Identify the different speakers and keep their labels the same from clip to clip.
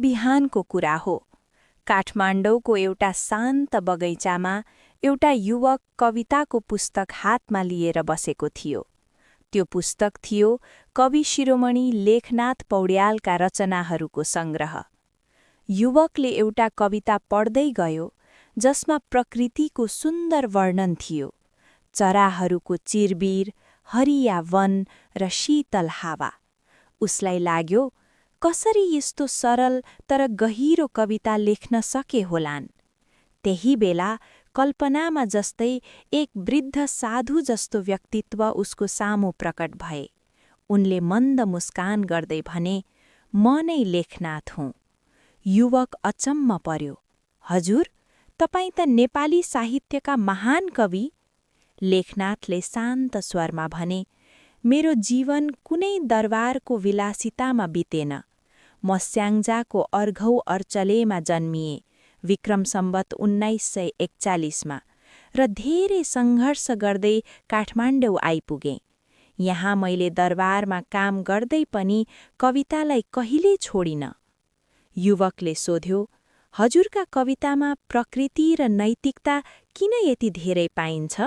Speaker 1: बिहानको कुरा हो। काठमाडौँको एउटा शान्त बगैँचामा एउटा युवक कविताको पुस्तक हातमा लिएर बसेको थियो। त्यो पुस्तक थियो कवि शिरोमणि लेखनाथ पौड्यालका रचनाहरूको सङ्ग्रह। युवकले एउटा कविता पढ्दै गयो जसमा प्रकृतिको सुन्दर वर्णन थियो, चराहरूको चिरबिर, हरिया वन र शीतल हावा। उसलाई लाग्यो, कसरी यस्तो सरल तर गहिरो कविता लेख्न सके होलान्। त्यही बेला कल्पनामा जस्तै एक वृद्ध साधु जस्तो व्यक्तित्व उसको सामु प्रकट भए। उनले मन्द मुस्कान गर्दै भने, "म नै लेखनाथ हुँ।" युवक अचम्म पर्यो। "हजुर, तपाईँ त नेपाली साहित्यका महान कवि?" लेखनाथले शान्त स्वरमा भने, "मेरो जीवन कुनै दरबारको विलासितामा बितेन। म स्याङ्जाको अर्घौ अर्चलेमा जन्मिए विक्रम सम्वत 1941 र धेरै सङ्घर्ष गर्दै काठमाडौँ आइपुगेँ। यहाँ मैले दरबारमा काम गर्दै पनि कवितालाई कहिल्यै छोडिन।" युवकले सोध्यो, "हजुरका कवितामा प्रकृति र नैतिकता किन यति धेरै पाइन्छ?"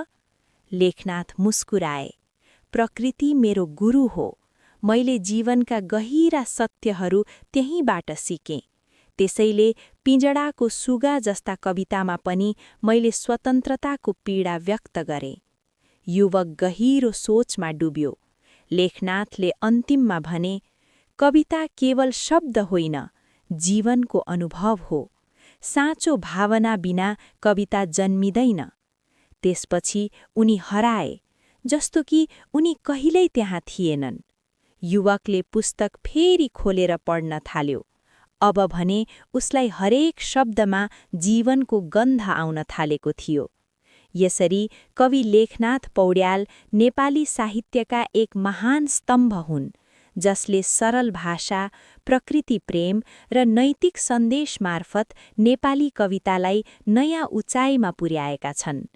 Speaker 1: लेखनाथ मुस्कुराए, "प्रकृति मेरो गुरु हो। मैले जीवनका गहिरा सत्यहरू त्यहीँबाट सिकेँ। त्यसैले पिँजडाको सुगा जस्ता कवितामा पनि मैले स्वतन्त्रताको पीडा व्यक्त गरेँ।" युवक गहिरो सोचमा डुब्यो। लेखनाथले अन्तिममा भने, "कविता केवल शब्द होइन, जीवनको अनुभव हो। साँचो भावना बिना कविता जन्मिँदैन।" त्यसपछि उनी हराए, जस्तो कि उनी कहिल्यै त्यहाँ थिएनन्। युवकले पुस्तक फेरि खोलेर पढ्न थाल्यो। अब भने उसलाई हरेक शब्दमा जीवनको गन्ध आउन थालेको थियो। यसरी कवि लेखनाथ पौड्याल नेपाली साहित्यका एक महान स्तम्भ हुन्, जसले सरल भाषा, प्रकृति प्रेम र नैतिक सन्देश मार्फत नेपाली कवितालाई नयाँ उचाइमा पुर्याएका छन्।